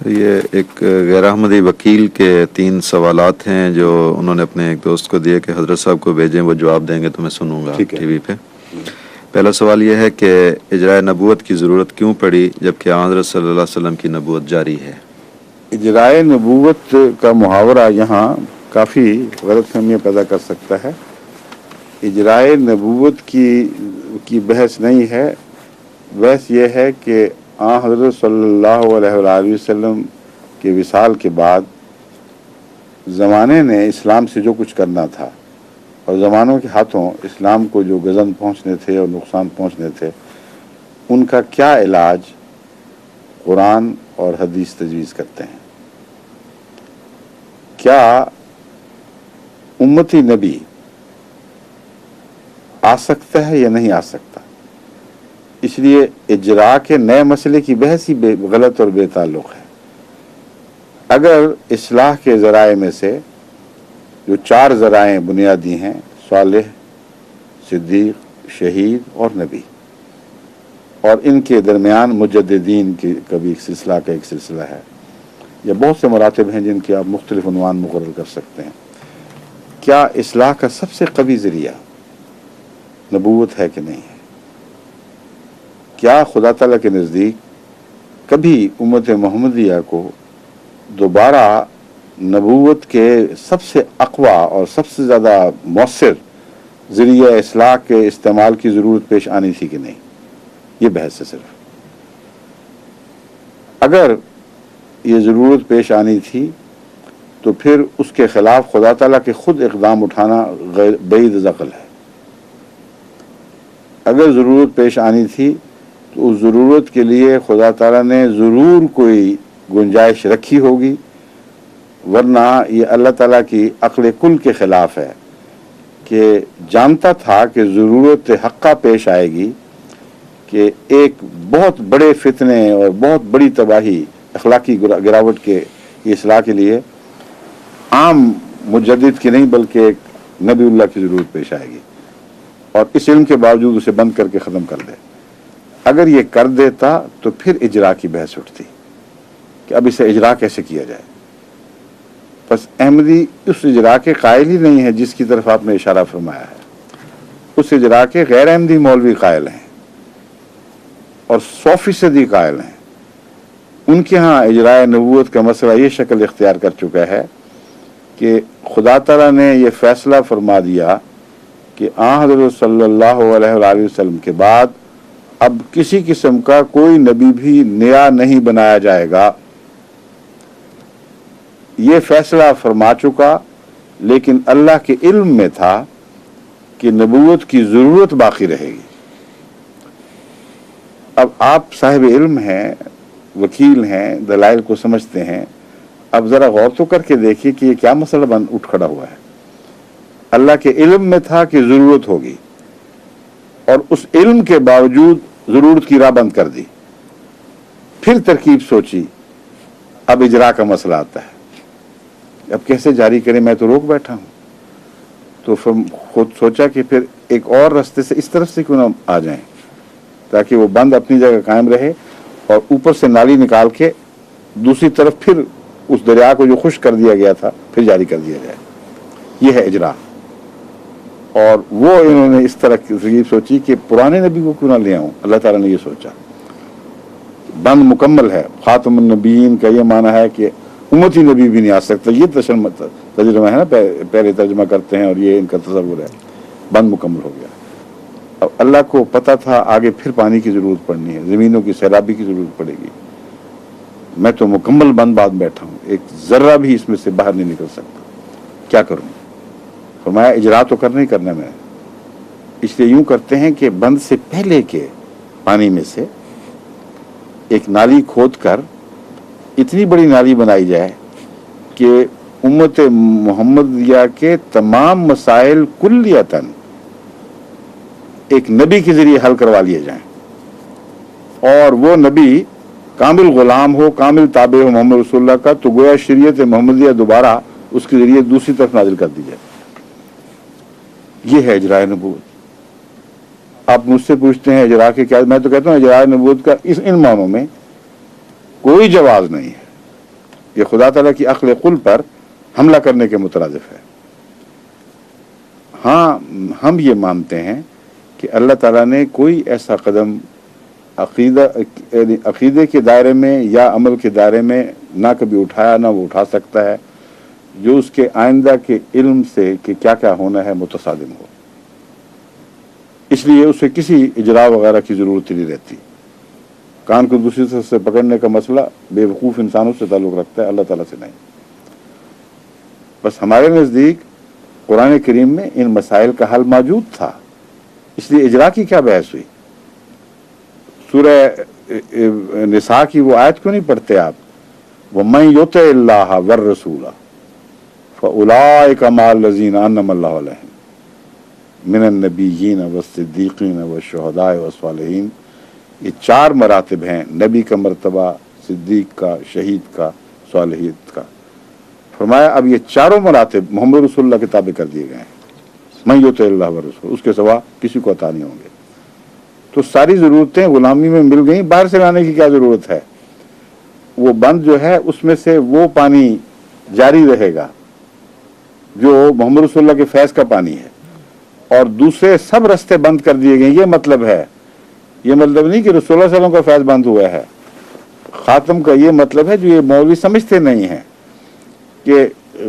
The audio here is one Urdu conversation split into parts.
یہ ایک غیر احمدی وکیل کے 3 سوالات ہیں جو انہوں نے اپنے ایک دوست کو دیے کہ حضرت صاحب کو بھیجیں، وہ جواب دیں گے تو میں سنوں گا ٹی وی پہ۔ پہلا سوال یہ ہے کہ اجراء نبوت کی ضرورت کیوں پڑی جبکہ حضرت صلی اللہ علیہ وسلم کی نبوت جاری ہے؟ اجراء نبوت کا محاورہ یہاں کافی غلط فہمیاں پیدا کر سکتا ہے۔ اجراء نبوت کی بحث نہیں ہے، بحث یہ ہے کہ حضرت صلی اللہ علیہ وآلہ وسلم کے وصال کے بعد زمانے نے اسلام سے جو کچھ کرنا تھا اور زمانوں کے ہاتھوں اسلام کو جو غضن پہنچنے تھے اور نقصان پہنچنے تھے، ان کا کیا علاج قرآن اور حدیث تجویز کرتے ہیں۔ کیا امتی نبی آ سکتا ہے یا نہیں آ سکتا؟ اس لیے اجراء کے نئے مسئلے کی بحث ہی غلط اور بے تعلق ہے۔ اگر اصلاح کے ذرائع میں سے جو 4 ذرائع بنیادی ہیں، صالح، صدیق، شہید اور نبی، اور ان کے درمیان مجددین کا بھی ایک سلسلہ ہے، یا بہت سے مراتب ہیں جن کے آپ مختلف عنوان مقرر کر سکتے ہیں، کیا اصلاح کا سب سے قوی ذریعہ نبوت ہے کہ نہیں ہے؟ کیا خدا تعالیٰ کے نزدیک کبھی امت محمدیہ کو دوبارہ نبوت کے سب سے اقویٰ اور سب سے زیادہ مؤثر ذریعہ اصلاح کے استعمال کی ضرورت پیش آنی تھی کہ نہیں؟ یہ بحث ہے صرف۔ اگر یہ ضرورت پیش آنی تھی تو پھر اس کے خلاف خدا تعالیٰ کے خود اقدام اٹھانا بعید از عقل ہے۔ اگر ضرورت پیش آنی تھی تو اس ضرورت کے لیے خدا تعالیٰ نے ضرور کوئی گنجائش رکھی ہوگی، ورنہ یہ اللہ تعالیٰ کی عقل کل کے خلاف ہے کہ جانتا تھا کہ ضرورت حقہ پیش آئے گی کہ ایک بہت بڑے فتنے اور بہت بڑی تباہی، اخلاقی گراوٹ کے اصلاح کے لیے عام مجدد کی نہیں بلکہ ایک نبی اللہ کی ضرورت پیش آئے گی، اور اس علم کے باوجود اسے بند کر کے ختم کر دے۔ اگر یہ کر دیتا تو پھر اجراء کی بحث اٹھتی کہ اب اسے اجراء کیسے کیا جائے۔ بس احمدی اس اجراء کے قائل ہی نہیں ہے جس کی طرف آپ نے اشارہ فرمایا ہے، اس اجراء کے غیر احمدی مولوی قائل ہیں اور 100% قائل ہیں۔ ان کے ہاں اجراء نبوت کا مسئلہ یہ شکل اختیار کر چکا ہے کہ خدا تعالیٰ نے یہ فیصلہ فرما دیا کہ حضرت صلی اللہ علیہ وآلہ وسلم کے بعد اب کسی قسم کا کوئی نبی بھی نیا نہیں بنایا جائے گا۔ یہ فیصلہ فرما چکا، لیکن اللہ کے علم میں تھا کہ نبوت کی ضرورت باقی رہے گی۔ اب آپ صاحب علم ہیں، وکیل ہیں، دلائل کو سمجھتے ہیں، اب ذرا غور تو کر کے دیکھیے کہ یہ کیا مسئلہ اٹھ کھڑا ہوا ہے۔ اللہ کے علم میں تھا کہ ضرورت ہوگی، اور اس علم کے باوجود ضرورت کی راہ بند کر دی۔ پھر ترکیب سوچی، اب اجراء کا مسئلہ آتا ہے، اب کیسے جاری کریں، میں تو روک بیٹھا ہوں۔ تو خود سوچا کہ پھر ایک اور رستے سے اس طرف سے کیوں نہ آ جائیں تاکہ وہ بند اپنی جگہ قائم رہے، اور اوپر سے نالی نکال کے دوسری طرف پھر اس دریا کو جو خشک کر دیا گیا تھا پھر جاری کر دیا جائے۔ یہ ہے اجراء۔ اور وہ انہوں نے اس طرح کی ترکیب سوچی کہ پرانے نبی کو کیوں نہ لے آؤں۔ اللہ تعالیٰ نے یہ سوچا، بند مکمل ہے۔ خاتم النبیین کا یہ معنی ہے کہ امتی نبی بھی نہیں آ سکتا، یہ ترجمہ ہے نا، پہلے ترجمہ کرتے ہیں اور یہ ان کا تصور ہے۔ بند مکمل ہو گیا۔ اب اللہ کو پتہ تھا آگے پھر پانی کی ضرورت پڑنی ہے، زمینوں کی سیلابی کی ضرورت پڑے گی۔ میں تو مکمل بند بعد بیٹھا ہوں، ایک ذرہ بھی اس میں سے باہر نہیں نکل سکتا، کیا کروں؟ فرمایا اجراء تو کرنا ہی کرنا میں، اس لیے یوں کرتے ہیں کہ بند سے پہلے کے پانی میں سے ایک نالی کھود کر اتنی بڑی نالی بنائی جائے کہ امت محمدیہ کے تمام مسائل کلیتاً ایک نبی کے ذریعے حل کروا لیے جائیں، اور وہ نبی کامل غلام ہو، کامل تابع ہو محمد رسول اللہ کا، تو گویا شریعت محمدیہ دوبارہ اس کے ذریعے دوسری طرف نازل کر دی جائے۔ یہ ہے اجراء نبوت۔ آپ مجھ سے پوچھتے ہیں اجراء کے کیا، میں تو کہتا ہوں اجراء نبوت کا ان معنوں میں کوئی جواز نہیں ہے۔ یہ خدا تعالیٰ کی عقل قل پر حملہ کرنے کے مترادف ہے۔ ہاں ہم یہ مانتے ہیں کہ اللہ تعالیٰ نے کوئی ایسا قدم عقیدے کے دائرے میں یا عمل کے دائرے میں نہ کبھی اٹھایا نہ وہ اٹھا سکتا ہے جو اس کے آئندہ کے علم سے کہ کیا کیا ہونا ہے متصادم ہو، اس لیے اسے کسی اجرا وغیرہ کی ضرورت نہیں رہتی۔ کان کو دوسری طرف سے پکڑنے کا مسئلہ بے وقوف انسانوں سے تعلق رکھتا ہے، اللہ تعالیٰ سے نہیں۔ بس ہمارے نزدیک قرآن کریم میں ان مسائل کا حل موجود تھا، اس لیے اجرا کی کیا بحث ہوئی؟ سورہ نساء کی وہ آیت کیوں نہیں پڑھتے آپ؟ وَمَن يُطِعِ اللَّهَ وَالرَّسُولَ فَأُولَٰئِكَ مَعَ الَّذِينَ أَنْعَمَ اللَّهُ عَلَيْهِم مِّنَ النَّبِيِّينَ وَالصِّدِّيقِينَ وَالشُّهَدَاءِ وَالصَّالِحِينَ۔ یہ 4 مراتب ہیں، نبی کا مرتبہ، صدیق کا، شہید کا، صالحیت کا۔ فرمایا اب یہ 4 مراتب محمد رسول اللہ کے تابع کر دیے گئے ہیں، من یطع اللہ ورسول، اس کے سوا کسی کو عطا نہیں ہوں گے۔ تو ساری ضرورتیں غلامی میں مل گئیں، باہر سے لانے کی کیا ضرورت ہے؟ وہ بند جو ہے اس میں سے وہ پانی جاری رہے گا جو محمد رسول اللہ کے فیض کا پانی ہے، اور دوسرے سب رستے بند کر دیے گئے۔ یہ مطلب ہے، یہ مطلب نہیں کہ رسول اللہ صلی اللہ علیہ وسلم کا فیض بند ہوا ہے۔ خاتم کا یہ مطلب ہے جو یہ مولوی سمجھتے نہیں ہیں کہ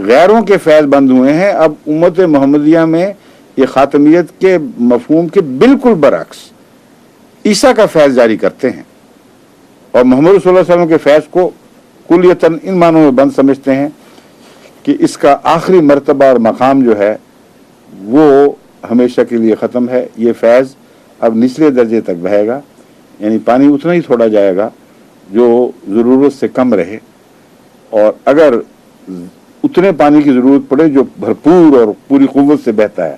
غیروں کے فیض بند ہوئے ہیں۔ اب امت محمدیہ میں یہ خاتمیت کے مفہوم کے بالکل برعکس عیسیٰ کا فیض جاری کرتے ہیں، اور محمد صلی اللہ علیہ وسلم کے فیض کو کلیتاً ان معنوں میں بند سمجھتے ہیں کہ اس کا آخری مرتبہ اور مقام جو ہے وہ ہمیشہ کے لیے ختم ہے۔ یہ فیض اب نچلے درجے تک بہے گا، یعنی پانی اتنا ہی چھوڑا جائے گا جو ضرورت سے کم رہے، اور اگر اتنے پانی کی ضرورت پڑے جو بھرپور اور پوری قوت سے بہتا ہے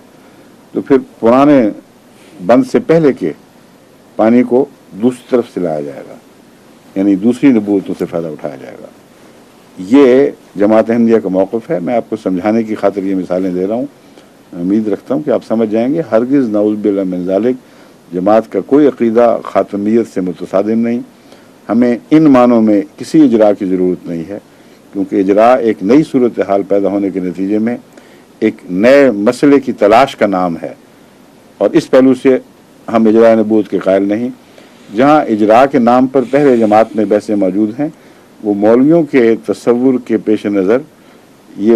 تو پھر پرانے بند سے پہلے کے پانی کو دوسری طرف سے لایا جائے گا، یعنی دوسری نبوتوں سے فائدہ اٹھایا جائے گا۔ یہ جماعت احمدیہ کا موقف ہے۔ میں آپ کو سمجھانے کی خاطر یہ مثالیں دے رہا ہوں، امید رکھتا ہوں کہ آپ سمجھ جائیں گے۔ ہرگز نعوذ باللہ من ذالک جماعت کا کوئی عقیدہ خاتمیت سے متصادم نہیں۔ ہمیں ان معنوں میں کسی اجرا کی ضرورت نہیں ہے، کیونکہ اجرا ایک نئی صورتحال پیدا ہونے کے نتیجے میں ایک نئے مسئلے کی تلاش کا نام ہے، اور اس پہلو سے ہم اجرا نبوت کے قائل نہیں۔ جہاں اجرا کے نام پر پہلے جماعت میں بحثیں موجود ہیں، وہ مولویوں کے تصور کے پیش نظر یہ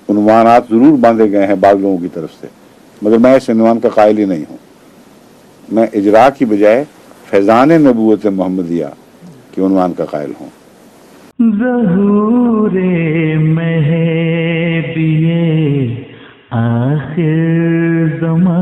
عنوانات ضرور باندھے گئے ہیں بعض لوگوں کی طرف سے، مگر میں اس عنوان کا قائل ہی نہیں ہوں۔ میں اجرا کی بجائے فیضان نبوت محمدیہ کے عنوان کا قائل ہوں۔ ظہور مہدی آخر زمان